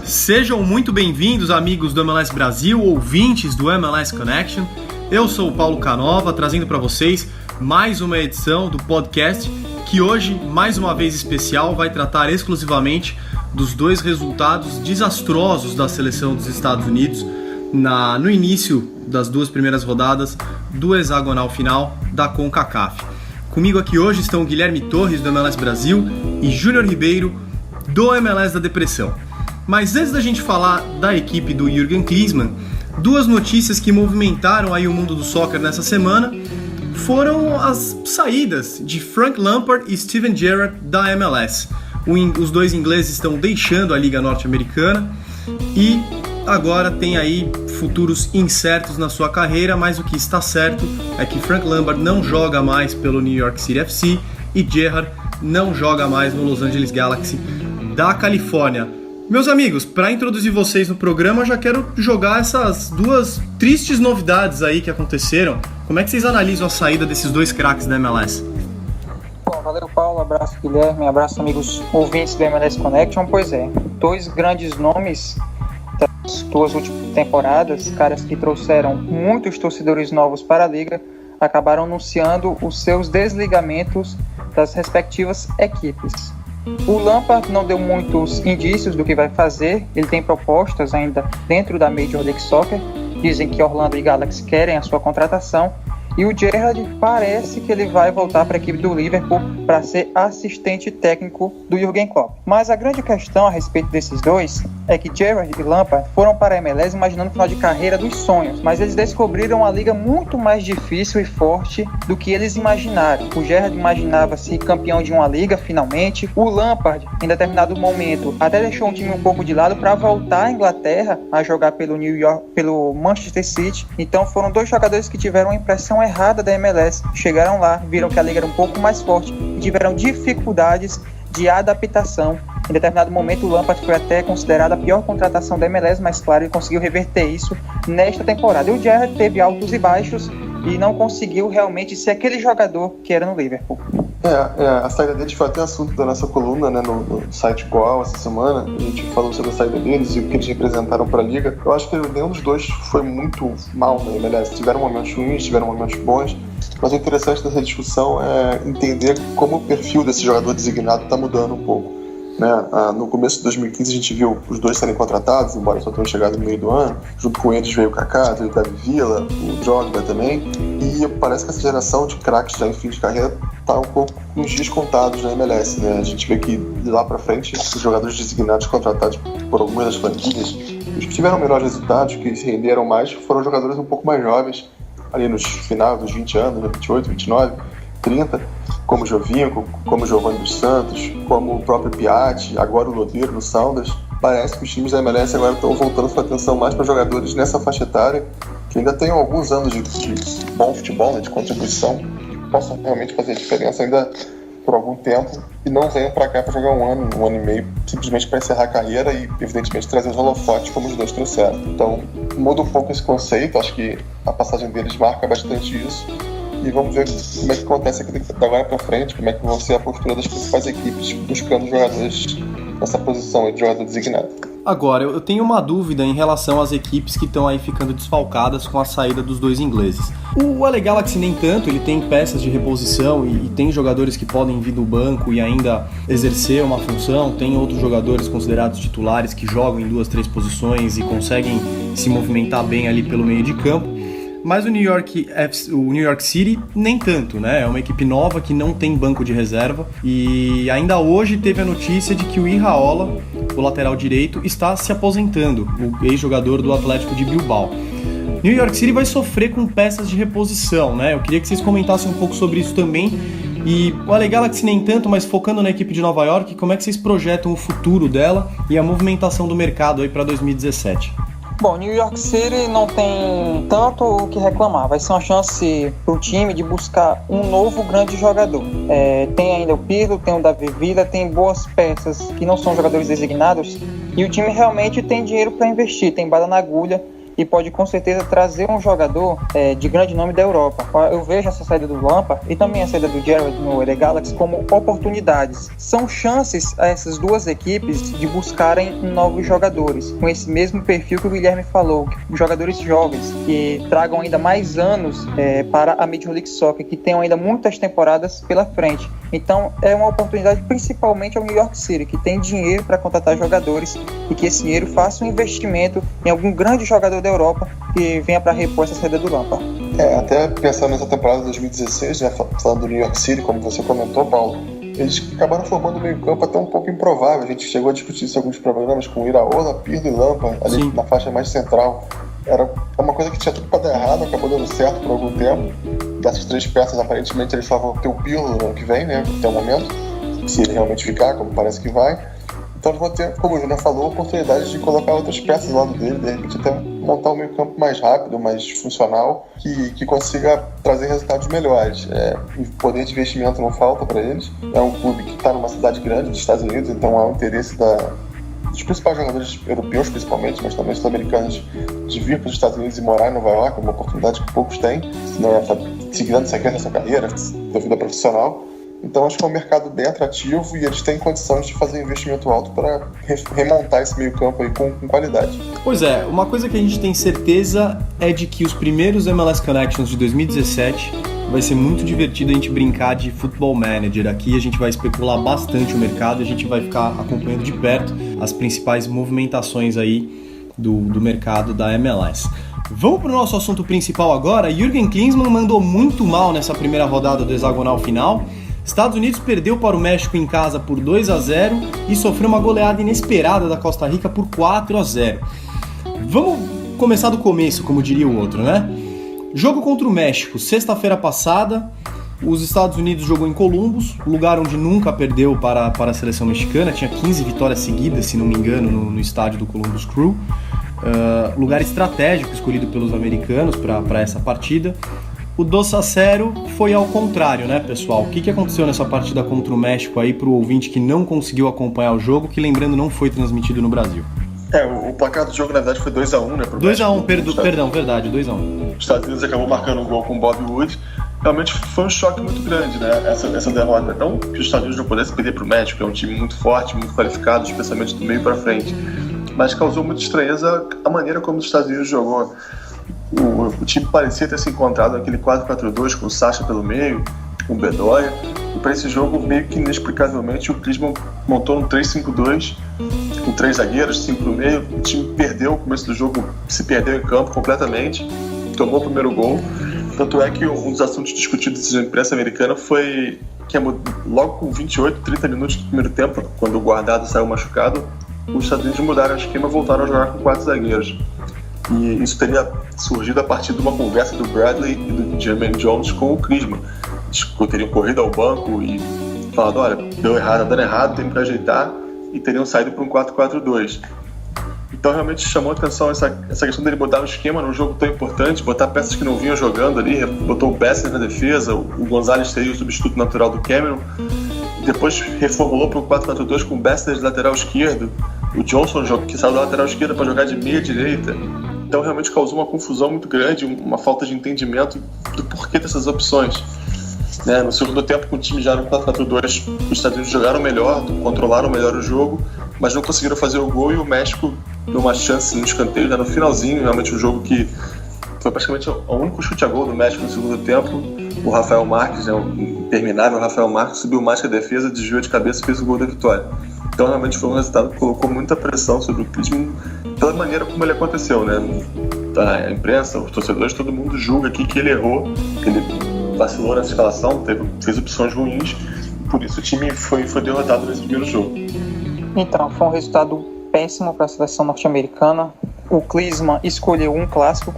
Sejam muito bem-vindos, amigos do MLS Brasil, ouvintes do MLS Connection. Eu sou o Paulo Canova, trazendo para vocês mais uma edição do podcast que hoje, mais uma vez especial, vai tratar exclusivamente dos dois resultados desastrosos da seleção dos Estados Unidos no início das duas primeiras rodadas do hexagonal final da CONCACAF. Comigo aqui hoje estão Guilherme Torres, do MLS Brasil, e Júnior Ribeiro, do MLS da Depressão. Mas antes da gente falar da equipe do Jürgen Klinsmann, duas notícias que movimentaram aí o mundo do soccer nessa semana foram as saídas de Frank Lampard e Steven Gerrard da MLS. Os dois ingleses estão deixando a Liga Norte-Americana e agora tem aí futuros incertos na sua carreira, mas o que está certo é que Frank Lampard não joga mais pelo New York City FC e Gerrard não joga mais no Los Angeles Galaxy da Califórnia. Meus amigos, para introduzir vocês no programa, eu já quero jogar essas duas tristes novidades aí que aconteceram. Como é que vocês analisam a saída desses dois craques da MLS? Bom, valeu, Paulo, abraço, Guilherme, abraço, amigos ouvintes do MLS Connection. Pois é, dois grandes nomes das duas últimas temporadas, caras que trouxeram muitos torcedores novos para a Liga, acabaram anunciando os seus desligamentos das respectivas equipes. O Lampard não deu muitos indícios do que vai fazer, ele tem propostas ainda dentro da Major League Soccer, dizem que Orlando e Galaxy querem a sua contratação, e o Gerrard parece que ele vai voltar para a equipe do Liverpool para ser assistente técnico do Jürgen Klopp. Mas a grande questão a respeito desses dois é que Gerrard e Lampard foram para a MLS imaginando o final de carreira dos sonhos, mas eles descobriram uma liga muito mais difícil e forte do que eles imaginaram. O Gerrard imaginava-se campeão de uma liga finalmente, o Lampard em determinado momento até deixou um time um pouco de lado para voltar à Inglaterra a jogar pelo Manchester City. Então foram dois jogadores que tiveram uma impressão errada da MLS, chegaram lá, viram que a liga era um pouco mais forte e tiveram dificuldades de adaptação. Em determinado momento o Lampard foi até considerado a pior contratação da MLS, mas claro, ele conseguiu reverter isso nesta temporada. E o Gerrard teve altos e baixos e não conseguiu realmente ser aquele jogador que era no Liverpool. A saída deles foi até assunto da nossa coluna, né, no site Goal essa semana. A gente falou sobre a saída deles e o que eles representaram para a Liga. Eu acho que nenhum dos dois foi muito mal na MLS. Tiveram momentos ruins, tiveram momentos bons, mas o interessante dessa discussão é entender como o perfil desse jogador designado está mudando um pouco. No começo de 2015 a gente viu os dois serem contratados, embora só tenham chegado no meio do ano. Junto com eles veio o Kaká, veio o David Villa, o Drogba também. E parece que essa geração de craques já em fim de carreira está um pouco com os dias contados na MLS. A gente vê que de lá para frente os jogadores designados contratados por algumas das franquias, os que tiveram melhores resultados, que se renderam mais, foram jogadores um pouco mais jovens, ali nos finais dos 20 anos, 28, 29, 30, como o Jovinho, como o Giovanni dos Santos, como o próprio Piatti, agora o Lodeiro no Sounders. Parece que os times da MLS agora estão voltando sua atenção mais para jogadores nessa faixa etária, que ainda tenham alguns anos de bom futebol, de contribuição, que possam realmente fazer diferença ainda por algum tempo, e não venham para cá para jogar um ano e meio, simplesmente para encerrar a carreira e, evidentemente, trazer os holofotes como os dois trouxeram. Então, muda um pouco esse conceito, acho que a passagem deles marca bastante isso. E vamos ver como é que acontece aqui da agora para frente, como é que vai ser a postura das principais equipes buscando jogadores nessa posição de jogador designado. Agora, eu tenho uma dúvida em relação às equipes que estão aí ficando desfalcadas com a saída dos dois ingleses. O LA Galaxy nem tanto, ele tem peças de reposição e tem jogadores que podem vir do banco e ainda exercer uma função, tem outros jogadores considerados titulares que jogam em 2, 3 posições e conseguem se movimentar bem ali pelo meio de campo. Mas o New York City nem tanto, né? É uma equipe nova que não tem banco de reserva e ainda hoje teve a notícia de que o Iraola, o lateral direito, está se aposentando, o ex-jogador do Atlético de Bilbao. New York City vai sofrer com peças de reposição, né? Eu queria que vocês comentassem um pouco sobre isso também. E o LA Galaxy nem tanto, mas focando na equipe de Nova York, como é que vocês projetam o futuro dela e a movimentação do mercado aí para 2017? Bom, New York City não tem tanto o que reclamar. Vai ser uma chance para o time de buscar um novo grande jogador. Tem ainda o Pirlo, tem o David Villa, tem boas peças que não são jogadores designados. E o time realmente tem dinheiro para investir, tem bala na agulha. E pode com certeza trazer um jogador de grande nome da Europa. Eu vejo essa saída do Lampard e também a saída do Gerrard no LA Galaxy como oportunidades. São chances a essas duas equipes de buscarem novos jogadores, com esse mesmo perfil que o Guilherme falou, jogadores jovens, que tragam ainda mais anos para a Major League Soccer, que tenham ainda muitas temporadas pela frente. Então é uma oportunidade principalmente ao New York City, que tem dinheiro para contratar jogadores e que esse dinheiro faça um investimento em algum grande jogador da Europa que venha para repor essa saída do Lampard. Até pensando nessa temporada de 2016, né, falando do New York City, como você comentou, Paulo, eles acabaram formando um meio-campo até um pouco improvável. A gente chegou a discutir isso em alguns programas com Iraola, Pirlo e Lampard, ali Sim. na faixa mais central. Era uma coisa que tinha tudo para dar errado, acabou dando certo por algum tempo. Dessas três peças, aparentemente, eles só vão ter o Pirlo no ano que vem, né, até o momento, se ele realmente ficar, como parece que vai. Então eles vão ter, como o Júnior falou, a oportunidade de colocar outras peças ao lado dele, de repente até montar um meio campo mais rápido, mais funcional, que consiga trazer resultados melhores. O poder de investimento não falta para eles. É um clube que está numa cidade grande dos Estados Unidos, então há um interesse dos principais jogadores europeus, principalmente, mas também sul-americanos, de vir para os Estados Unidos e morar em Nova York, é uma oportunidade que poucos têm, senão ia estar seguindo essa carreira da vida profissional. Então acho que é um mercado bem atrativo e eles têm condições de fazer investimento alto para remontar esse meio campo aí com qualidade. Pois é, uma coisa que a gente tem certeza é de que os primeiros MLS Connections de 2017 vai ser muito divertido a gente brincar de Football Manager. Aqui a gente vai especular bastante o mercado e a gente vai ficar acompanhando de perto as principais movimentações aí do mercado da MLS. Vamos para o nosso assunto principal agora. Jürgen Klinsmann mandou muito mal nessa primeira rodada do hexagonal final. Estados Unidos perdeu para o México em casa por 2-0 e sofreu uma goleada inesperada da Costa Rica por 4-0. Vamos começar do começo, como diria o outro, né? Jogo contra o México, sexta-feira passada, os Estados Unidos jogou em Columbus, lugar onde nunca perdeu para a seleção mexicana, tinha 15 vitórias seguidas, se não me engano, no estádio do Columbus Crew. Lugar estratégico escolhido pelos americanos para essa partida. O 2-0 foi ao contrário, né, pessoal? O que aconteceu nessa partida contra o México aí pro ouvinte que não conseguiu acompanhar o jogo, que lembrando não foi transmitido no Brasil? O placar do jogo na verdade foi 2-1, né? 2-1, perdão, verdade, 2-1. Os Estados Unidos acabou marcando um gol com o Bobby Wood. Realmente foi um choque muito grande, né? Essa derrota. Não que os Estados Unidos não pudessem perder pro México, que é um time muito forte, muito qualificado, especialmente do meio para frente. Mas causou muita estranheza a maneira como os Estados Unidos jogou. O time parecia ter se encontrado naquele 4-4-2 com o Sacha pelo meio, com o Bedoya, e para esse jogo, meio que inexplicavelmente, o Klinsmann montou um 3-5-2 com 3 zagueiros, 5 no meio. O time perdeu o começo do jogo, se perdeu em campo completamente, tomou o primeiro gol. Tanto é que um dos assuntos discutidos na imprensa americana foi que logo com 28, 30 minutos do primeiro tempo, quando o guardado saiu machucado, os Estados Unidos mudaram o esquema e voltaram a jogar com 4 zagueiros. E isso teria surgido a partir de uma conversa do Bradley e do Jermaine Jones com o Klinsmann. Eles teriam corrido ao banco e falado, olha, deu errado, tá dando errado, tem que ajeitar, e teriam saído para um 4-4-2. Então realmente chamou a atenção essa questão dele botar um esquema num jogo tão importante, botar peças que não vinham jogando ali, botou o Bessler na defesa, o Gonzalez seria o substituto natural do Cameron, depois reformulou para um 4-4-2 com o Bessler de lateral esquerdo, o Johnson que saiu da lateral esquerda para jogar de meia direita. Então realmente causou uma confusão muito grande, uma falta de entendimento do porquê dessas opções. No segundo tempo, com o time já no 4-4-2, os Estados Unidos jogaram melhor, controlaram melhor o jogo, mas não conseguiram fazer o gol, e o México deu uma chance no escanteio, já no finalzinho, realmente um jogo que foi praticamente o único chute a gol do México no segundo tempo. O Rafael Marques, o interminável Rafael Marques, subiu mais que a defesa, desviou de cabeça e fez o gol da vitória. Então realmente foi um resultado que colocou muita pressão sobre o Klinsmann pela maneira como ele aconteceu, né? A imprensa, os torcedores, todo mundo julga aqui que ele errou, que ele vacilou nessa escalação, fez opções ruins, e por isso o time foi derrotado nesse primeiro jogo. Então, foi um resultado péssimo para a seleção norte-americana. O Klinsmann escolheu um clássico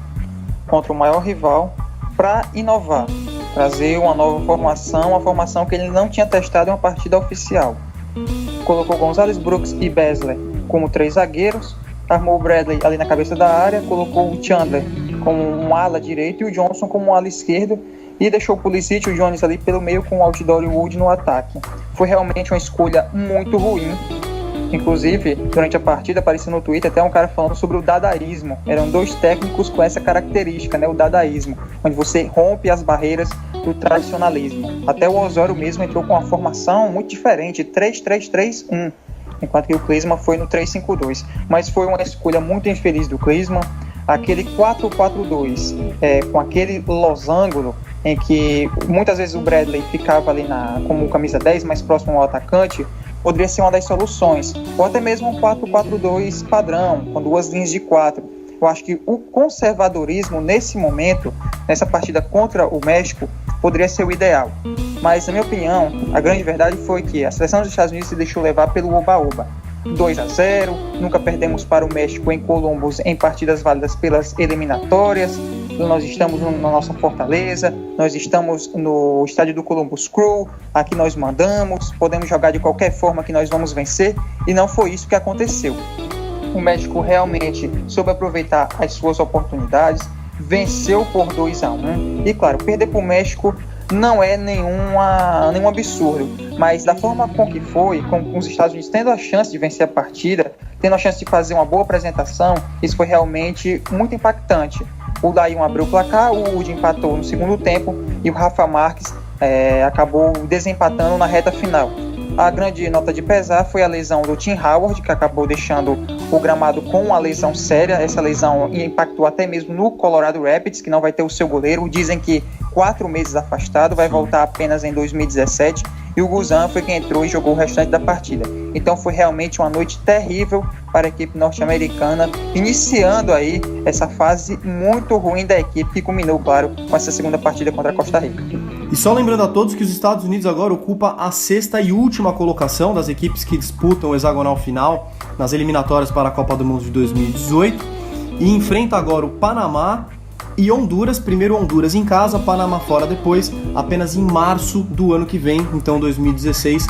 contra o maior rival para inovar, trazer uma nova formação, uma formação que ele não tinha testado em uma partida oficial. Colocou Gonzalez, Brooks e Bessler como 3 zagueiros, armou o Bradley ali na cabeça da área, colocou o Chandler como um ala direito e o Johnson como um ala esquerdo, e deixou o Pulisic e o Jones ali pelo meio com o Altidore e o Wood no ataque. Foi realmente uma escolha muito ruim. Inclusive, durante a partida apareceu no Twitter até um cara falando sobre o dadaísmo. Eram 2 técnicos com essa característica, né, o dadaísmo, onde você rompe as barreiras do tradicionalismo. Até o Osório mesmo entrou com uma formação muito diferente, 3-3-3-1, enquanto que o Klinsmann foi no 3-5-2. Mas foi uma escolha muito infeliz do Klinsmann. Aquele 4-4-2, com aquele losango em que muitas vezes o Bradley ficava ali como camisa 10, mais próximo ao atacante, poderia ser uma das soluções. Ou até mesmo um 4-4-2 padrão, com 2 linhas de 4. Eu acho que o conservadorismo nesse momento, nessa partida contra o México, poderia ser o ideal. Mas, na minha opinião, a grande verdade foi que a seleção dos Estados Unidos se deixou levar pelo oba-oba. 2-0, nunca perdemos para o México em Columbus em partidas válidas pelas eliminatórias. Nós estamos na nossa fortaleza, nós estamos no estádio do Columbus Crew, aqui nós mandamos, podemos jogar de qualquer forma que nós vamos vencer, e não foi isso que aconteceu. O México realmente soube aproveitar as suas oportunidades, venceu por 2-1, e claro, perder para o México não é nenhum absurdo, mas da forma com que foi, com os Estados Unidos tendo a chance de vencer a partida, tendo a chance de fazer uma boa apresentação, isso foi realmente muito impactante. O Lyon abriu o placar, o Wood empatou no segundo tempo e o Rafa Marques acabou desempatando na reta final. A grande nota de pesar foi a lesão do Tim Howard, que acabou deixando o gramado com uma lesão séria. Essa lesão impactou até mesmo no Colorado Rapids, que não vai ter o seu goleiro. Dizem que 4 meses afastado, vai voltar apenas em 2017. E o Guzan foi quem entrou e jogou o restante da partida. Então foi realmente uma noite terrível para a equipe norte-americana, iniciando aí essa fase muito ruim da equipe, que culminou, claro, com essa segunda partida contra a Costa Rica. E só lembrando a todos que os Estados Unidos agora ocupa a 6ª e última colocação das equipes que disputam o hexagonal final nas eliminatórias para a Copa do Mundo de 2018 e enfrenta agora o Panamá e Honduras, primeiro Honduras em casa, Panamá fora depois, apenas em março do ano que vem, então 2016,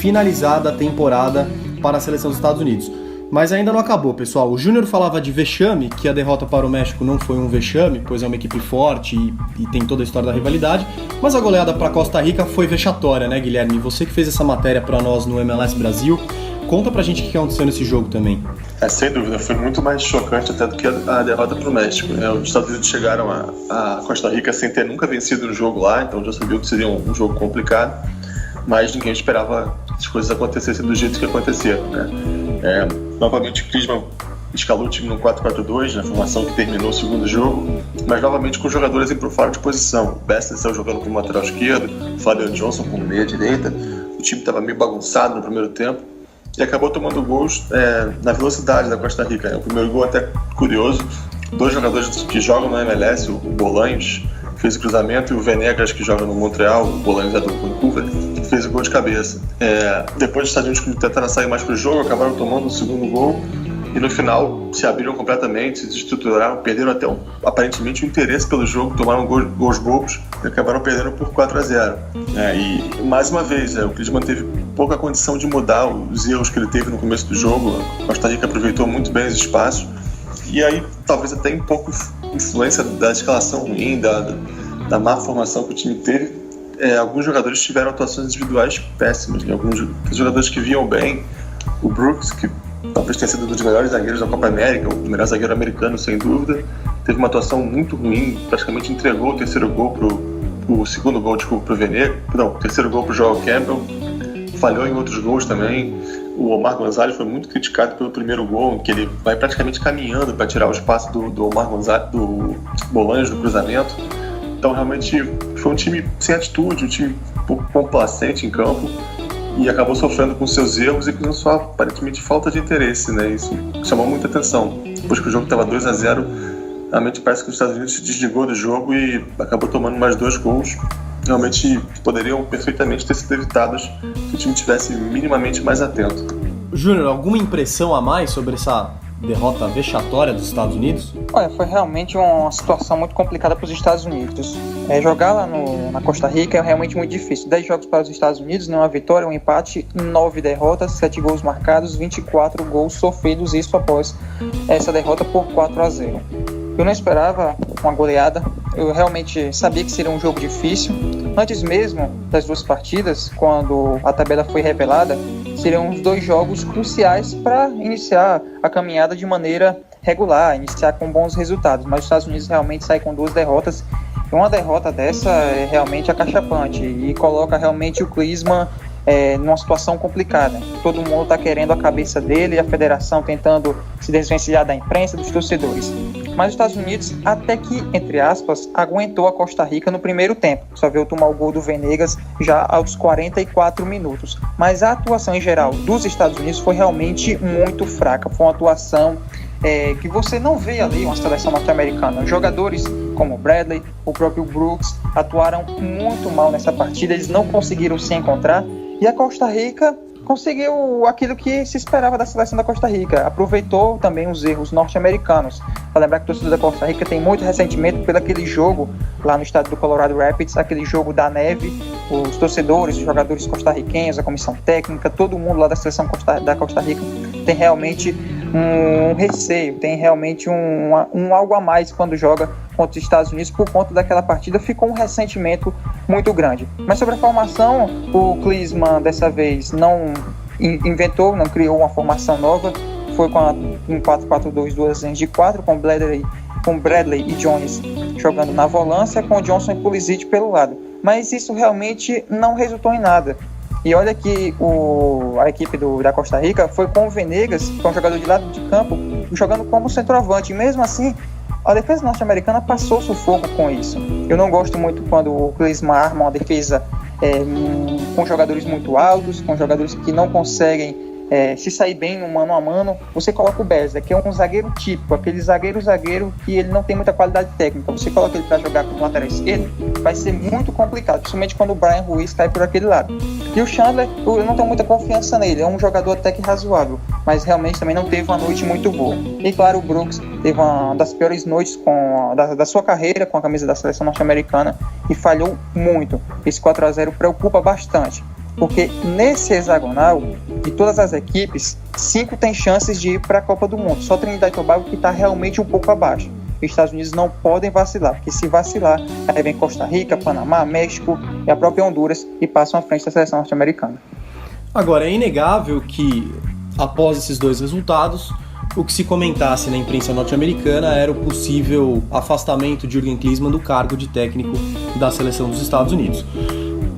finalizada a temporada para a seleção dos Estados Unidos. Mas ainda não acabou, pessoal. O Júnior falava de vexame, que a derrota para o México não foi um vexame, pois é uma equipe forte e tem toda a história da rivalidade, mas a goleada para Costa Rica foi vexatória, né, Guilherme? Você que fez essa matéria para nós no MLS Brasil, conta pra gente o que aconteceu nesse jogo também. Sem dúvida, foi muito mais chocante até do que a derrota para o México. Os Estados Unidos chegaram a Costa Rica sem ter nunca vencido um jogo lá, então já sabia que seria um jogo complicado, mas ninguém esperava que as coisas acontecessem do jeito que aconteceram, né? Novamente o Klinsmann escalou o time no 4-4-2, na formação que terminou o segundo jogo, mas novamente com jogadores em fora de posição. O Bessel saiu jogando como lateral esquerdo, o Fabian Johnson como meia direita. O time estava meio bagunçado no primeiro tempo e acabou tomando gols na velocidade da Costa Rica, né? O primeiro gol até curioso, 2 jogadores que jogam no MLS, o Bolanhos, que fez o cruzamento, e o Venegas, que joga no Montreal, o Bolanhos é do Vancouver, que fez o gol de cabeça. Depois os Estados Unidos tentaram sair mais para o jogo, acabaram tomando o segundo gol e no final se abriram completamente, se desestruturaram, perderam até aparentemente o interesse pelo jogo, tomaram gols bobos e acabaram perdendo por 4-0. E mais uma vez, o Klinsmann teve pouca condição de mudar os erros que ele teve no começo do jogo. A Costa Rica aproveitou muito bem os espaços e aí talvez até um pouco influência da escalação ruim, da má formação que o time teve. Alguns jogadores tiveram atuações individuais péssimas, né? Alguns jogadores que vinham bem, o Brooks, que talvez tenha sido um dos melhores zagueiros da Copa América, o melhor zagueiro americano sem dúvida, teve uma atuação muito ruim, praticamente entregou o terceiro gol o segundo gol, pro Venegas, não, o terceiro gol pro Joel Campbell, falhou em outros gols também. O Omar Gonzalez foi muito criticado pelo primeiro gol, que ele vai praticamente caminhando para tirar o espaço do Omar Gonzalez, do Bolanhos, do cruzamento. Então realmente foi um time sem atitude, um time um pouco complacente em campo e acabou sofrendo com seus erros e com sua aparentemente falta de interesse, né? Isso chamou muita atenção. Depois que o jogo estava 2-0, realmente parece que os Estados Unidos se desligou do jogo e acabou tomando mais 2 gols. Realmente poderiam perfeitamente ter sido evitados se o time tivesse minimamente mais atento. Júnior, alguma impressão a mais sobre essa derrota vexatória dos Estados Unidos? Olha, foi realmente uma situação muito complicada para os Estados Unidos. Jogar lá na Costa Rica é realmente muito difícil. 10 jogos para os Estados Unidos, uma vitória, um empate, 9 derrotas, 7 gols marcados, 24 gols sofridos, isso após essa derrota por 4-0. Eu não esperava uma goleada, eu realmente sabia que seria um jogo difícil. Antes mesmo das duas partidas, quando a tabela foi revelada, seriam os 2 jogos cruciais para iniciar a caminhada de maneira regular, iniciar com bons resultados. Mas os Estados Unidos realmente saem com 2 derrotas. E uma derrota dessa é realmente acachapante e coloca realmente o Klinsmann numa situação complicada. Todo mundo está querendo a cabeça dele, a federação tentando se desvencilhar da imprensa, dos torcedores. Mas os Estados Unidos, até que, entre aspas, aguentou a Costa Rica no primeiro tempo. Só veio tomar o gol do Venegas já aos 44 minutos. Mas a atuação em geral dos Estados Unidos foi realmente muito fraca. Foi uma atuação que você não vê ali uma seleção norte-americana. Jogadores como Bradley, o próprio Brooks, atuaram muito mal nessa partida. Eles não conseguiram se encontrar. E a Costa Rica conseguiu aquilo que se esperava da seleção da Costa Rica. Aproveitou também os erros norte-americanos. Para lembrar que o torcedor da Costa Rica tem muito ressentimento pelo aquele jogo lá no estádio do Colorado Rapids, aquele jogo da neve. Os torcedores, os jogadores costarriquenhos, a comissão técnica, todo mundo lá da seleção da Costa Rica tem realmente um receio, tem realmente um algo a mais quando joga contra os Estados Unidos. Por conta daquela partida ficou um ressentimento muito grande. Mas sobre a formação, o Klinsmann dessa vez não inventou, não criou uma formação nova, foi com um 4-4-2, 2 linhas de 4, com Bradley e Jones jogando na volância, com Johnson e Pulisic pelo lado. Mas isso realmente não resultou em nada. E olha que a equipe da Costa Rica foi com o Venegas, que é um jogador de lado de campo, jogando como centroavante. E mesmo assim, a defesa norte-americana passou sufoco com isso. Eu não gosto muito quando o Klinsmann arma uma defesa com jogadores muito altos, com jogadores que não conseguem se sair bem no mano a mano. Você coloca o Beasley, que é um zagueiro típico, aquele zagueiro que ele não tem muita qualidade técnica. Você coloca ele para jogar como lateral esquerdo, vai ser muito complicado, principalmente quando o Brian Ruiz cai por aquele lado. E o Chandler, eu não tenho muita confiança nele, é um jogador até que razoável, mas realmente também não teve uma noite muito boa. E claro, o Brooks teve uma das piores noites da sua carreira com a camisa da seleção norte-americana e falhou muito. Esse 4-0 preocupa bastante, porque nesse hexagonal, de todas as equipes, 5 têm chances de ir para a Copa do Mundo. Só Trinidad e Tobago que está realmente um pouco abaixo. Os Estados Unidos não podem vacilar, porque se vacilar, aí vem Costa Rica, Panamá, México e a própria Honduras e passam à frente da seleção norte-americana. Agora, é inegável que, após esses 2 resultados, o que se comentasse na imprensa norte-americana era o possível afastamento de Jürgen Klinsmann do cargo de técnico da seleção dos Estados Unidos.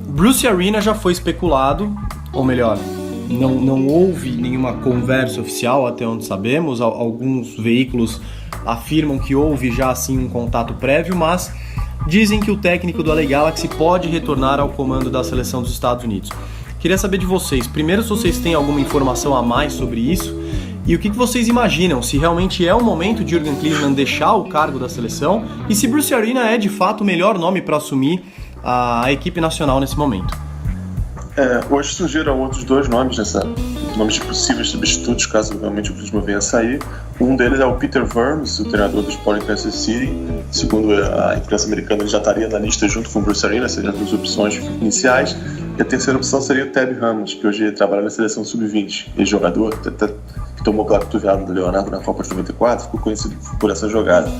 Bruce Arena já foi especulado, ou melhor, não houve nenhuma conversa oficial até onde sabemos. Alguns veículos afirmam que houve já assim um contato prévio, mas dizem que o técnico do LA Galaxy pode retornar ao comando da seleção dos Estados Unidos. Queria saber de vocês, primeiro, se vocês têm alguma informação a mais sobre isso e o que vocês imaginam, se realmente é o momento de Jürgen Klinsmann deixar o cargo da seleção e se Bruce Arena é de fato o melhor nome para assumir a equipe nacional nesse momento. Hoje surgiram outros 2 nomes nomes de possíveis substitutos, caso realmente o Klinsmann venha a sair. Um deles é o Peter Vermes, o treinador do Sporting Kansas City. Segundo a imprensa americana, ele já estaria na lista junto com o Bruce Arena, seriam as 2 opções iniciais. E a terceira opção seria o Tab Ramos, que hoje trabalha na seleção sub-20. Ele jogador que tomou aquela cotovelada do Leonardo na Copa de 94, ficou conhecido por essa jogada.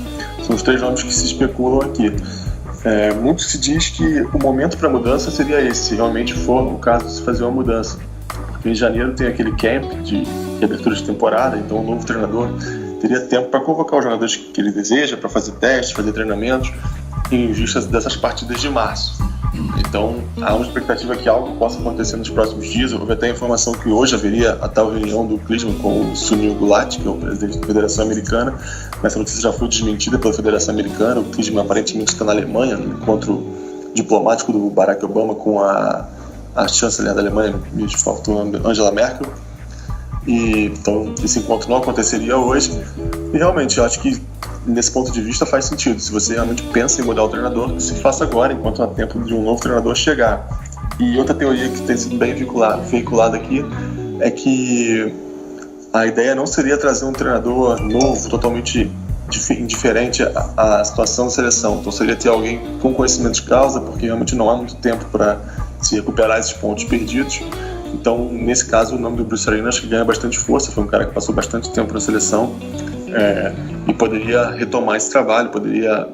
São os 3 nomes que se especulam aqui. Muito se diz que o momento para a mudança seria esse, se realmente for o caso de se fazer uma mudança. Porque em janeiro tem aquele camp de abertura de temporada, então o novo treinador teria tempo para convocar os jogadores que ele deseja, para fazer testes, fazer treinamentos, em vista dessas partidas de março. Então há uma expectativa que algo possa acontecer nos próximos dias. Houve até a informação que hoje haveria a tal reunião do Klinsmann com o Sunil Gulati, que é o presidente da Federação Americana, mas essa notícia já foi desmentida pela Federação Americana. O Klinsmann aparentemente está na Alemanha, no encontro diplomático do Barack Obama com a chanceler da Alemanha, me faltou Angela Merkel. Então esse encontro não aconteceria hoje. E realmente eu acho que nesse ponto de vista faz sentido. Se você realmente pensa em mudar o treinador, que se faça agora, enquanto há tempo de um novo treinador chegar. E outra teoria que tem sido bem veiculada aqui é que a ideia não seria trazer um treinador novo, totalmente indiferente à situação da seleção. Então seria ter alguém com conhecimento de causa, porque realmente não há muito tempo para se recuperar esses pontos perdidos. Então, nesse caso, o nome do Bruce Arena acho que ganha bastante força. Foi um cara que passou bastante tempo na seleção e poderia retomar esse trabalho, poderia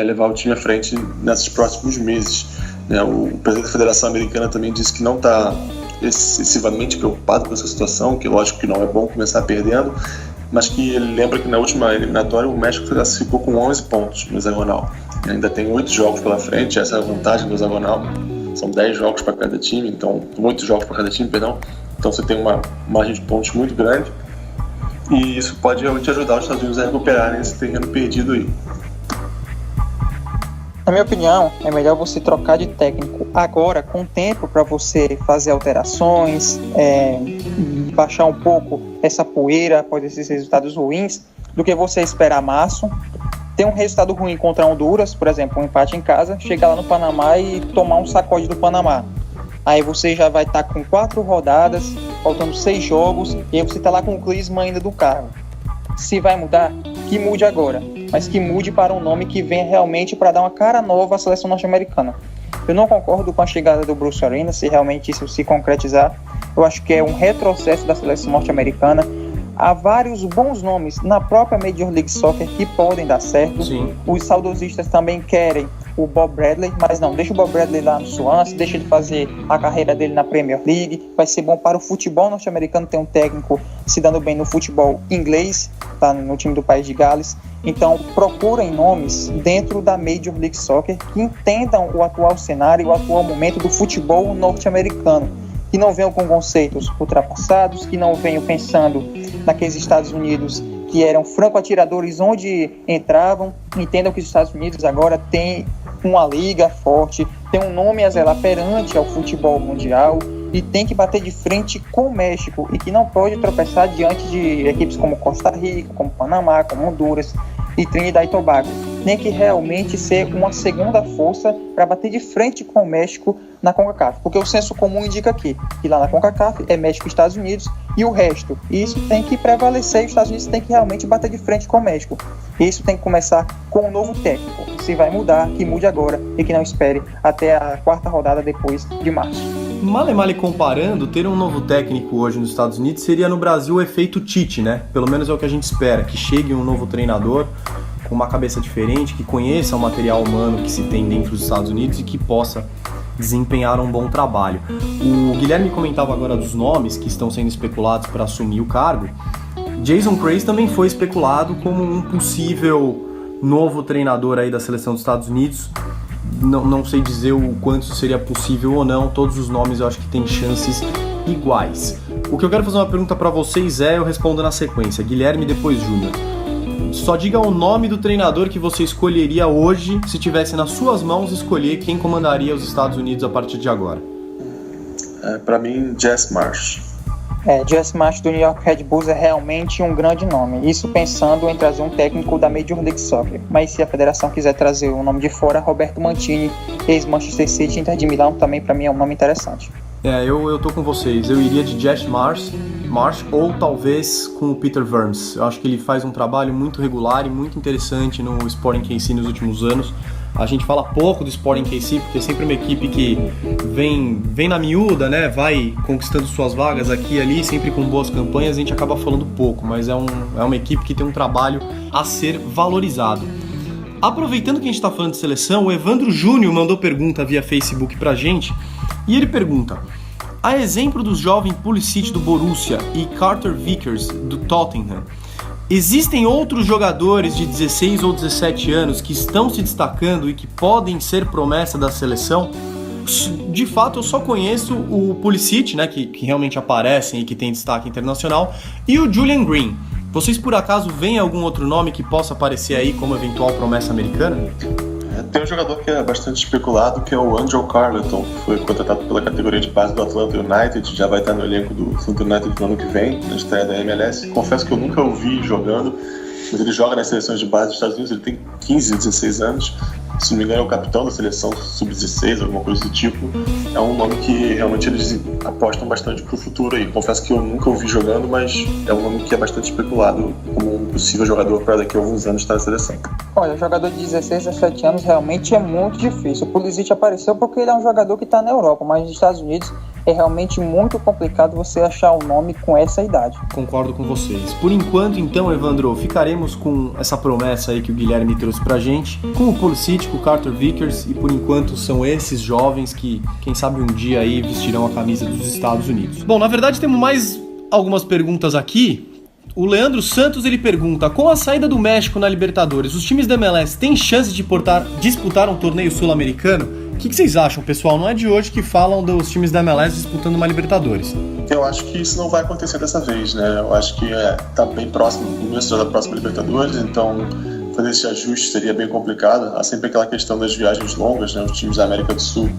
levar o time à frente nesses próximos meses. O presidente da Federação Americana também disse que não está excessivamente preocupado com essa situação, que lógico que não é bom começar perdendo, mas que ele lembra que na última eliminatória o México classificou com 11 pontos no hexagonal. E ainda tem 8 jogos pela frente, essa é a vantagem do hexagonal. São 10 jogos para cada time, então 8 jogos para cada time, perdão. Então você tem uma margem de pontos muito grande e isso pode realmente ajudar os Estados Unidos a recuperarem esse terreno perdido aí. Na minha opinião, é melhor você trocar de técnico agora, com tempo para você fazer alterações, baixar um pouco essa poeira após esses resultados ruins, do que você esperar março, ter um resultado ruim contra Honduras, por exemplo, um empate em casa, chegar lá no Panamá e tomar um sacode do Panamá. Aí você já vai estar com 4 rodadas, faltando 6 jogos, e aí você está lá com o Klinsmann ainda do carro. Se vai mudar, que mude agora, mas que mude para um nome que venha realmente para dar uma cara nova à seleção norte-americana. Eu não concordo com a chegada do Bruce Arena, se realmente isso se concretizar. Eu acho que é um retrocesso da seleção norte-americana. Há vários bons nomes na própria Major League Soccer que podem dar certo. Sim. Os saudosistas também querem o Bob Bradley, mas não, deixa o Bob Bradley lá no Swansea, deixa ele fazer a carreira dele na Premier League. Vai ser bom para o futebol norte-americano ter um técnico se dando bem no futebol inglês, tá no time do país de Gales. Então procurem nomes dentro da Major League Soccer que entendam o atual cenário e o atual momento do futebol norte-americano, que não venham com conceitos ultrapassados, que não venham pensando naqueles Estados Unidos que eram franco-atiradores onde entravam. Entendam que os Estados Unidos agora têm uma liga forte, tem um nome a zelar perante ao futebol mundial e tem que bater de frente com o México e que não pode tropeçar diante de equipes como Costa Rica, como Panamá, como Honduras e Trinidad e Tobago. Tem que realmente ser uma segunda força para bater de frente com o México na CONCACAF, porque o senso comum indica aqui que lá na CONCACAF é México e Estados Unidos e o resto. E isso tem que prevalecer e os Estados Unidos tem que realmente bater de frente com o México. E isso tem que começar com um novo técnico. Se vai mudar, que mude agora e que não espere até a 4ª rodada depois de março. Male comparando, ter um novo técnico hoje nos Estados Unidos seria no Brasil o efeito Tite, né? Pelo menos é o que a gente espera, que chegue um novo treinador com uma cabeça diferente, que conheça o material humano que se tem dentro dos Estados Unidos e que possa desempenhar um bom trabalho. O Guilherme comentava agora dos nomes que estão sendo especulados para assumir o cargo. Jason Kreis também foi especulado como um possível novo treinador aí da seleção dos Estados Unidos. Não sei dizer o quanto isso seria possível ou não, todos os nomes eu acho que têm chances iguais. O que eu quero fazer uma pergunta para vocês eu respondo na sequência, Guilherme e depois Júnior. Só diga o nome do treinador que você escolheria hoje, se tivesse nas suas mãos escolher quem comandaria os Estados Unidos a partir de agora. Para mim, Jess Marsh. Jess Marsh do New York Red Bulls é realmente um grande nome. Isso pensando em trazer um técnico da Major League Soccer. Mas se a federação quiser trazer um nome de fora, Roberto Mantini, ex-Manchester City, Inter de Milão, também para mim é um nome interessante. Eu tô com vocês. Eu iria de Jess Marsh ou talvez com o Peter Vermes. Eu acho que ele faz um trabalho muito regular e muito interessante no Sporting KC nos últimos anos. A gente fala pouco do Sporting KC porque é sempre uma equipe que vem na miúda, né? Vai conquistando suas vagas aqui e ali, sempre com boas campanhas, a gente acaba falando pouco, mas é uma equipe que tem um trabalho a ser valorizado. Aproveitando que a gente está falando de seleção, o Evandro Júnior mandou pergunta via Facebook pra gente e ele pergunta: a exemplo dos jovens Pulisic do Borussia e Carter Vickers do Tottenham, existem outros jogadores de 16 ou 17 anos que estão se destacando e que podem ser promessa da seleção? De fato, eu só conheço o Pulisic, né, que realmente aparecem e que tem destaque internacional, e o Julian Green. Vocês por acaso veem algum outro nome que possa aparecer aí como eventual promessa americana? Tem um jogador que é bastante especulado, que é o Andrew Carleton, que foi contratado pela categoria de base do Atlanta United, já vai estar no elenco do Atlanta United no ano que vem, na estreia da MLS. Confesso que eu nunca o vi jogando, mas ele joga nas seleções de base dos Estados Unidos, ele tem 15, 16 anos, se não me engano é o capitão da seleção sub-16, alguma coisa do tipo. É um nome que realmente eles apostam bastante pro futuro aí. Confesso que eu nunca ouvi jogando, mas é um nome que é bastante especulado como um possível jogador para daqui a alguns anos estar na seleção. Olha, jogador de 16, 17 anos realmente é muito difícil. O Pulisic apareceu porque ele é um jogador que está na Europa, mas nos Estados Unidos é realmente muito complicado você achar um nome com essa idade. Concordo com vocês. Por enquanto, então, Evandro, ficaremos com essa promessa aí que o Guilherme trouxe pra gente, com o Pulisic, com o Carter Vickers, e por enquanto são esses jovens que, quem sabe um dia aí, vestirão a camisa dos Estados Unidos. Bom, na verdade temos mais algumas perguntas aqui. O Leandro Santos, ele pergunta: com a saída do México na Libertadores, os times da MLS têm chance de disputar um torneio sul-americano? O que vocês acham, pessoal? Não é de hoje que falam dos times da MLS disputando uma Libertadores. Eu acho que isso não vai acontecer dessa vez, né? Eu acho que tá bem próximo do começo da próxima Libertadores, então fazer esse ajuste seria bem complicado. Há sempre aquela questão das viagens longas, né? Os times da América do Sul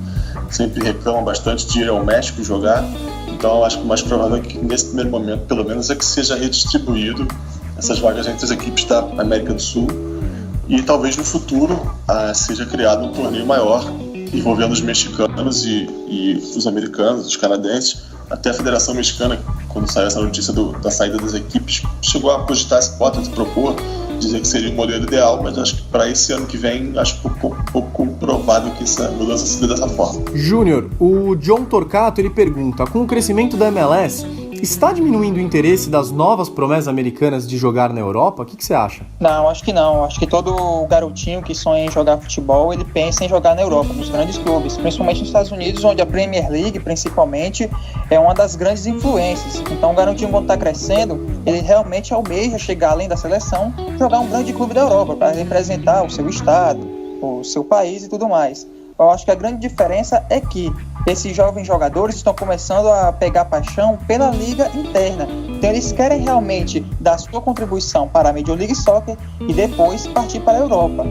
sempre reclamam bastante de ir ao México jogar, então eu acho que o mais provável é que nesse primeiro momento, pelo menos, é que seja redistribuído essas vagas entre as equipes da América do Sul e talvez no futuro seja criado um torneio maior envolvendo os mexicanos e os americanos, os canadenses. Até a Federação Mexicana, quando saiu essa notícia da saída das equipes, chegou a cogitar essa hipótese, propor, dizer que seria o modelo ideal, mas acho que para esse ano que vem, acho pouco provável que essa mudança se dê dessa forma. Júnior, o John Torcato, ele pergunta: com o crescimento da MLS, está diminuindo o interesse das novas promessas americanas de jogar na Europa? O que você acha? Não, acho que não. Acho que todo garotinho que sonha em jogar futebol, ele pensa em jogar na Europa, nos grandes clubes, principalmente nos Estados Unidos, onde a Premier League, principalmente, é uma das grandes influências. Então o garotinho, quando está crescendo, ele realmente almeja chegar além da seleção, jogar um grande clube da Europa, para representar o seu estado, o seu país e tudo mais. Eu acho que a grande diferença é que esses jovens jogadores estão começando a pegar paixão pela liga interna. Então eles querem realmente dar sua contribuição para a Major League Soccer e depois partir para a Europa.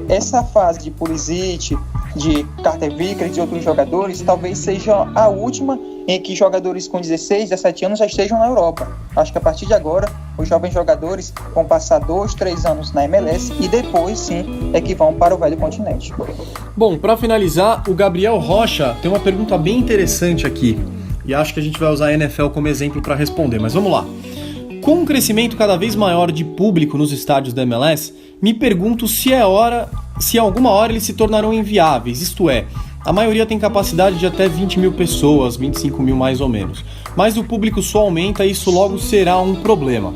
Essa fase de Pulisic, de Carter Vickers e de outros jogadores talvez seja a última em que jogadores com 16, 17 anos já estejam na Europa. Acho que a partir de agora os jovens jogadores vão passar 2, 3 anos na MLS e depois sim é que vão para o velho continente. Bom, para finalizar, o Gabriel Rocha tem uma pergunta bem interessante aqui e acho que a gente vai usar a NFL como exemplo para responder, mas vamos lá. Com um crescimento cada vez maior de público nos estádios da MLS, me pergunto se alguma hora eles se tornarão inviáveis, isto é, a maioria tem capacidade de até 20 mil pessoas, 25 mil mais ou menos, mas o público só aumenta e isso logo será um problema.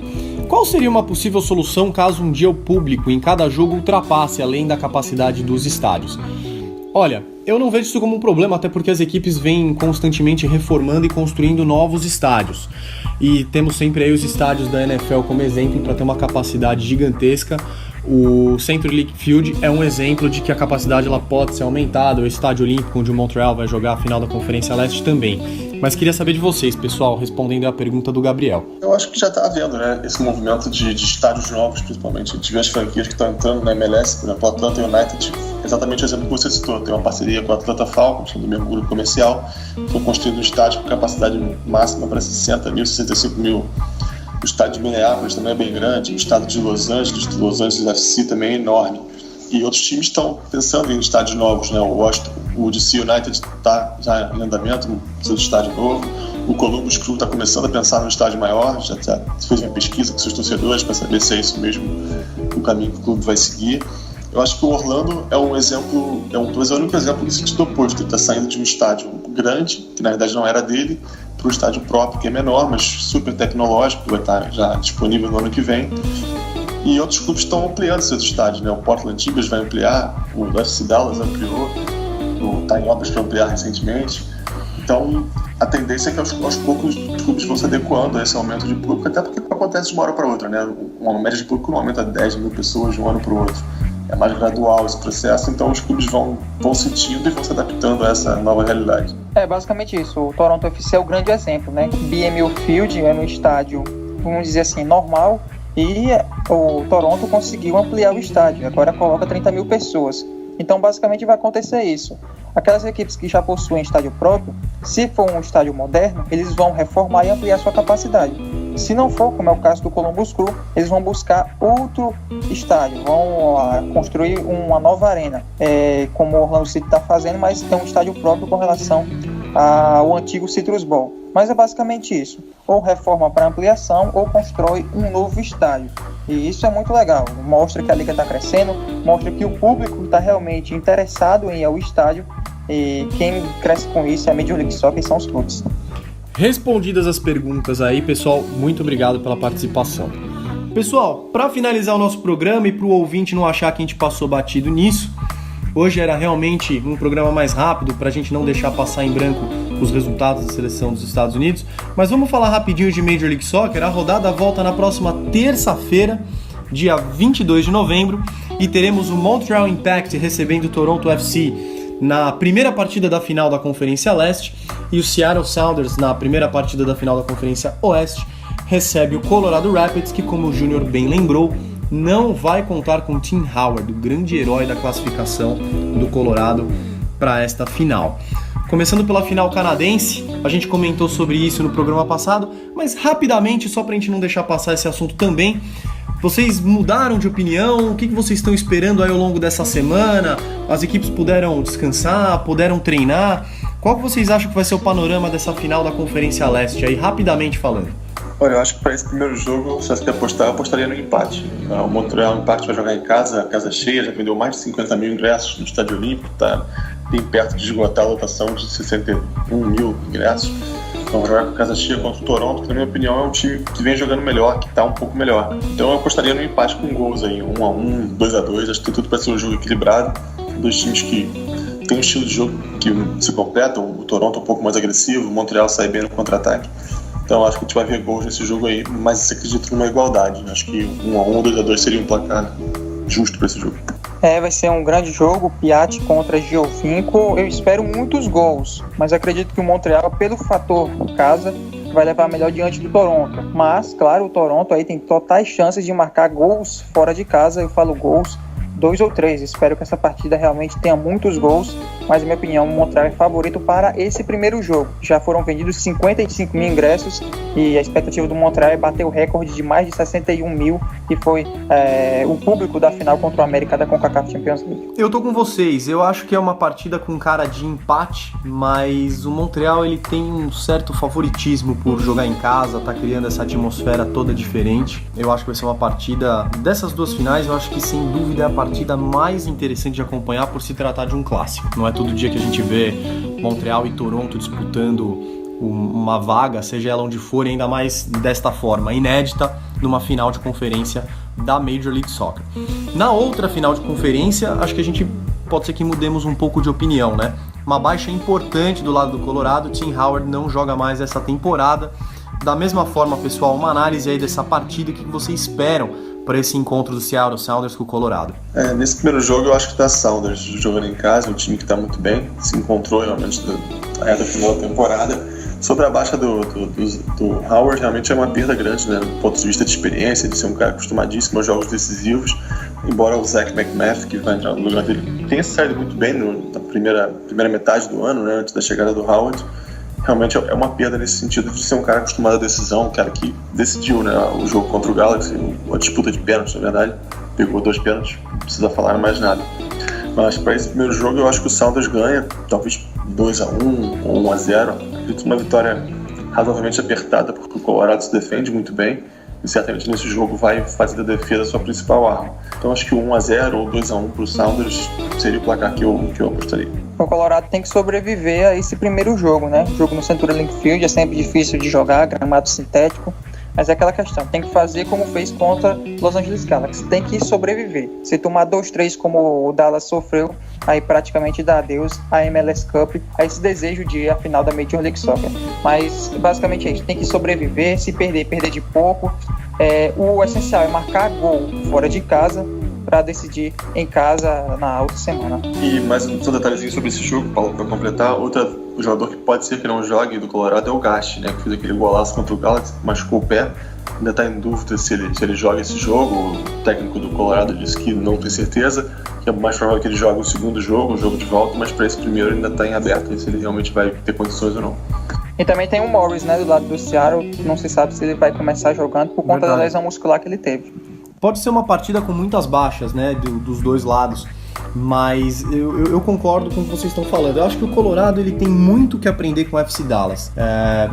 Qual seria uma possível solução caso um dia o público em cada jogo ultrapasse além da capacidade dos estádios? Olha, eu não vejo isso como um problema, até porque as equipes vêm constantemente reformando e construindo novos estádios. E temos sempre aí os estádios da NFL como exemplo para ter uma capacidade gigantesca. O Century League Field é um exemplo de que a capacidade ela pode ser aumentada. O Estádio Olímpico, onde o Montreal vai jogar a final da Conferência Leste também. Mas queria saber de vocês, pessoal, respondendo a pergunta do Gabriel. Eu acho que já está havendo, né, esse movimento de estádios novos, principalmente. A gente vê as franquias que estão entrando na MLS, por exemplo, o Atlanta United, exatamente o exemplo que você citou. Tem uma parceria com a Atlanta Falcons, do mesmo grupo comercial. Foi construído um estádio com capacidade máxima para 60 mil, 65 mil. O estádio de Minneapolis também é bem grande, o estado de Los Angeles FC também é enorme. E outros times estão pensando em estádios novos, né? O DC United está já em andamento, seu estádio novo. O Columbus Crew está começando a pensar num estádio maior, já fez uma pesquisa com seus torcedores para saber se é isso mesmo o caminho que o clube vai seguir. Eu acho que o Orlando é um exemplo, é o único exemplo no sentido oposto. Ele está saindo de um estádio grande, que na verdade não era dele, para um estádio próprio, que é menor, mas super tecnológico, que vai estar já disponível no ano que vem. E outros clubes estão ampliando seus estádios, né? O Portland Timbers vai ampliar, o FC Dallas ampliou, está em obras para ampliar recentemente. Então, a tendência é que aos poucos os clubes vão se adequando a esse aumento de público, até porque acontece de uma hora para outra, né? Uma média de público não aumenta 10 mil pessoas de um ano para o outro. É mais gradual esse processo, então os clubes vão sentindo e vão se adaptando a essa nova realidade. É basicamente isso. O Toronto FC é o grande exemplo, né? BMO Field é no estádio, vamos dizer assim, normal, e o Toronto conseguiu ampliar o estádio, agora coloca 30 mil pessoas. Então basicamente vai acontecer isso. Aquelas equipes que já possuem estádio próprio, se for um estádio moderno, eles vão reformar e ampliar sua capacidade. Se não for, como é o caso do Columbus Crew, eles vão buscar outro estádio, vão construir uma nova arena, como o Orlando City está fazendo, mas tem um estádio próprio com relação ao antigo Citrus Bowl. Mas é basicamente isso, ou reforma para ampliação ou constrói um novo estádio. E isso é muito legal, mostra que a liga está crescendo, mostra que o público está realmente interessado em ir ao estádio, e quem cresce com isso é a Major League Soccer e são os clubes. Respondidas as perguntas aí, pessoal, muito obrigado pela participação. Pessoal, para finalizar o nosso programa e para o ouvinte não achar que a gente passou batido nisso, hoje era realmente um programa mais rápido para a gente não deixar passar em branco os resultados da seleção dos Estados Unidos, mas vamos falar rapidinho de Major League Soccer. A rodada volta na próxima terça-feira, dia 22 de novembro, e teremos o Montreal Impact recebendo o Toronto FC na primeira partida da final da Conferência Leste, e o Seattle Sounders na primeira partida da final da Conferência Oeste recebe o Colorado Rapids, que, como o Júnior bem lembrou, não vai contar com Tim Howard, o grande herói da classificação do Colorado para esta final. Começando pela final canadense, a gente comentou sobre isso no programa passado, mas rapidamente, só para a gente não deixar passar esse assunto também, vocês mudaram de opinião? O que vocês estão esperando aí ao longo dessa semana? As equipes puderam descansar, puderam treinar? Qual que vocês acham que vai ser o panorama dessa final da Conferência Leste aí, rapidamente falando? Olha, eu acho que para esse primeiro jogo, se você quer apostar, eu apostaria no empate. O Montreal Impact vai jogar em casa, casa cheia, já vendeu mais de 50 mil ingressos no Estádio Olímpico, está bem perto de esgotar a lotação de 61 mil ingressos. Então vai jogar com casa cheia contra o Toronto, que na minha opinião é um time que vem jogando melhor, que está um pouco melhor. Então eu apostaria no empate com gols aí, 1-1, 2-2, acho que tem tudo para ser um jogo equilibrado. Dois times que têm um estilo de jogo que se completam, o Toronto um pouco mais agressivo, o Montreal sai bem no contra-ataque. Então acho que a gente vai ver gols nesse jogo aí, mas você acredita numa igualdade. Acho que 1-1, 2-2 seria um placar justo para esse jogo. Vai ser um grande jogo, Piatti contra Giovinco. Eu espero muitos gols, mas acredito que o Montreal, pelo fator casa, vai levar melhor diante do Toronto. Mas, claro, o Toronto aí tem totais chances de marcar gols fora de casa. Eu falo gols, 2 ou 3. Espero que essa partida realmente tenha muitos gols, mas, na minha opinião, o Montreal é favorito para esse primeiro jogo. Já foram vendidos 55 mil ingressos e a expectativa do Montreal é bater o recorde de mais de 61 mil, que foi o público da final contra o América da CONCACAF Champions League. Eu tô com vocês, eu acho que é uma partida com cara de empate, mas o Montreal ele tem um certo favoritismo por jogar em casa, tá criando essa atmosfera toda diferente. Eu acho que vai ser uma partida, dessas duas finais, eu acho que sem dúvida é a partida mais interessante de acompanhar por se tratar de um clássico. Não é todo dia que a gente vê Montreal e Toronto disputando uma vaga, seja ela onde for, e ainda mais desta forma, inédita, numa final de conferência da Major League Soccer. Na outra final de conferência, acho que a gente pode ser que mudemos um pouco de opinião, né? Uma baixa importante do lado do Colorado, Tim Howard não joga mais essa temporada. Da mesma forma, pessoal, uma análise aí dessa partida, o que vocês esperam para esse encontro do Seattle Sounders com o Colorado? Nesse primeiro jogo eu acho que tá Sounders jogando em casa, um time que está muito bem, se encontrou realmente na reta final da temporada. Sobre a baixa do Howard, realmente é uma perda grande, né, do ponto de vista de experiência, de ser um cara acostumadíssimo aos jogos decisivos, embora o Zach McMath, que vai entrar no lugar dele, tenha saído muito bem na primeira metade do ano, né, antes da chegada do Howard. Realmente é uma perda nesse sentido de ser um cara acostumado à decisão, um cara que decidiu, né, o jogo contra o Galaxy, a disputa de pênaltis, na verdade, pegou 2 pênaltis, não precisa falar mais nada. Mas para esse primeiro jogo eu acho que o Sounders ganha, talvez 2-1 ou 1-0. Acredito numa vitória razoavelmente apertada, porque o Colorado se defende muito bem e certamente nesse jogo vai fazer da defesa a sua principal arma. Então acho que o 1-0 ou 2-1 para o Sounders seria o placar que eu apostaria. O Colorado tem que sobreviver a esse primeiro jogo, né? O jogo no CenturyLink Field é sempre difícil de jogar, gramado sintético. Mas é aquela questão, tem que fazer como fez contra Los Angeles Galaxy, tem que sobreviver. Se tomar 2-3 como o Dallas sofreu, aí praticamente dá adeus à MLS Cup, a esse desejo de ir à final da Major League Soccer. Mas basicamente é isso, tem que sobreviver, se perder de pouco. O essencial é marcar gol fora de casa para decidir em casa na outra semana. E mais um detalhezinho sobre esse jogo, Paulo, para completar, o jogador que pode ser que não jogue do Colorado é o Gasti, né, que fez aquele golaço contra o Galaxy, machucou o pé, ainda está em dúvida se ele joga esse jogo. O técnico do Colorado disse que não tem certeza, que é mais provável que ele jogue o segundo jogo, o jogo de volta, mas para esse primeiro ainda está em aberto, se ele realmente vai ter condições ou não. E também tem o Morris, né, do lado do Seattle, não se sabe se ele vai começar jogando por conta da lesão muscular que ele teve. Pode ser uma partida com muitas baixas, né, dos dois lados, mas eu concordo com o que vocês estão falando. Eu acho que o Colorado ele tem muito que aprender com o FC Dallas.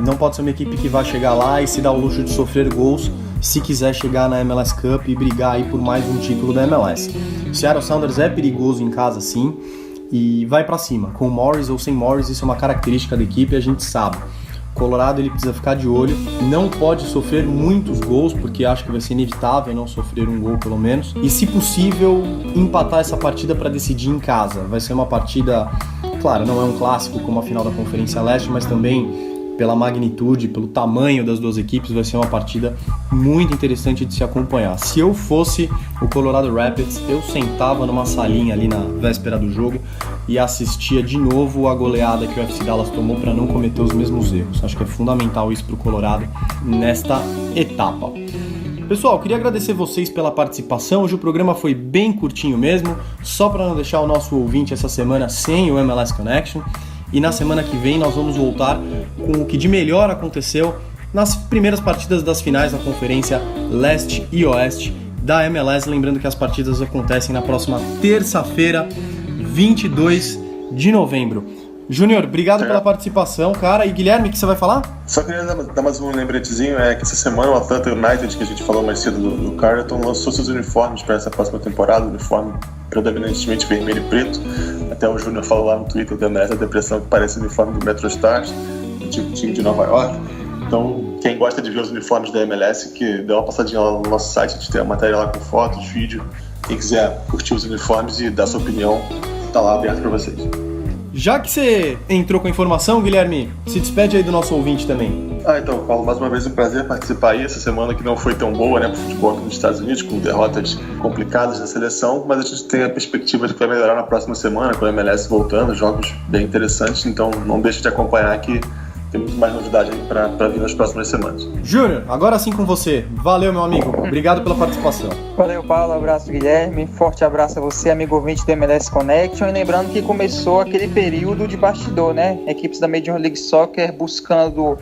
Não pode ser uma equipe que vai chegar lá e se dar o luxo de sofrer gols se quiser chegar na MLS Cup e brigar aí por mais um título da MLS. O Seattle Sounders é perigoso em casa, sim, e vai pra cima. Com o Morris ou sem Morris, isso é uma característica da equipe, a gente sabe. O Colorado ele precisa ficar de olho, não pode sofrer muitos gols, porque acho que vai ser inevitável não sofrer um gol pelo menos, e se possível empatar essa partida para decidir em casa. Vai ser uma partida, claro, não é um clássico como a final da Conferência Leste, mas também pela magnitude, pelo tamanho das duas equipes, vai ser uma partida muito interessante de se acompanhar. Se eu fosse o Colorado Rapids, eu sentava numa salinha ali na véspera do jogo e assistia de novo a goleada que o FC Dallas tomou para não cometer os mesmos erros. Acho que é fundamental isso para o Colorado nesta etapa. Pessoal, queria agradecer vocês pela participação. Hoje o programa foi bem curtinho mesmo, só para não deixar o nosso ouvinte essa semana sem o MLS Connection. E na semana que vem nós vamos voltar com o que de melhor aconteceu nas primeiras partidas das finais da Conferência Leste e Oeste da MLS. Lembrando que as partidas acontecem na próxima terça-feira, 22 de novembro. Júnior, obrigado pela participação, cara. E Guilherme, o que você vai falar? Só queria dar mais um lembretezinho, que essa semana o Atlanta United, que a gente falou mais cedo do Carleton, lançou seus uniformes para essa próxima temporada, uniforme predominantemente vermelho e preto. Até o Júnior falou lá no Twitter da MLS, a depressão que parece o uniforme do MetroStars, do time de Nova York. Então, quem gosta de ver os uniformes da MLS, que dê uma passadinha lá no nosso site, a gente tem a matéria lá com fotos, vídeo. Quem quiser curtir os uniformes e dar sua opinião, tá lá aberto para vocês. Já que você entrou com a informação, Guilherme, se despede aí do nosso ouvinte também. Então, Paulo, mais uma vez um prazer participar aí. Essa semana que não foi tão boa, né, pro futebol aqui nos Estados Unidos, com derrotas complicadas da seleção, mas a gente tem a perspectiva de que vai melhorar na próxima semana, com a MLS voltando, jogos bem interessantes, então não deixe de acompanhar que tem muito mais novidade aí pra vir nas próximas semanas. Júnior, agora sim com você. Valeu, meu amigo. Obrigado pela participação. Valeu, Paulo. Abraço, Guilherme. Forte abraço a você, amigo ouvinte do MLS Connection. E lembrando que começou aquele período de bastidor, né? Equipes da Major League Soccer buscando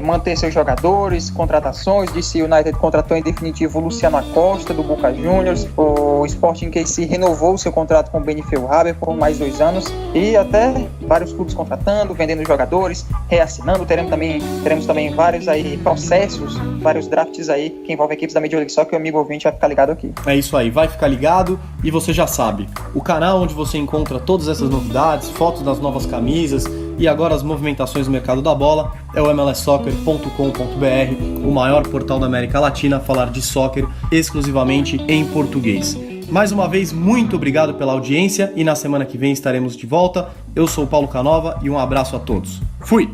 manter seus jogadores, contratações. DC United contratou em definitivo o Luciano Acosta, do Boca Juniors. O Sporting KC renovou seu contrato com o Benfica Haber por mais 2 anos. E até vários clubes contratando, vendendo jogadores, reassinando. Teremos também vários aí processos, vários drafts aí que envolvem equipes da Major League Soccer. O amigo ouvinte vai ficar ligado aqui. É isso aí, vai ficar ligado e você já sabe. O canal onde você encontra todas essas novidades, fotos das novas camisas e agora as movimentações do mercado da bola é o mlssoccer.com.br, o maior portal da América Latina a falar de soccer exclusivamente em português. Mais uma vez, muito obrigado pela audiência e na semana que vem estaremos de volta. Eu sou o Paulo Canova e um abraço a todos. Fui!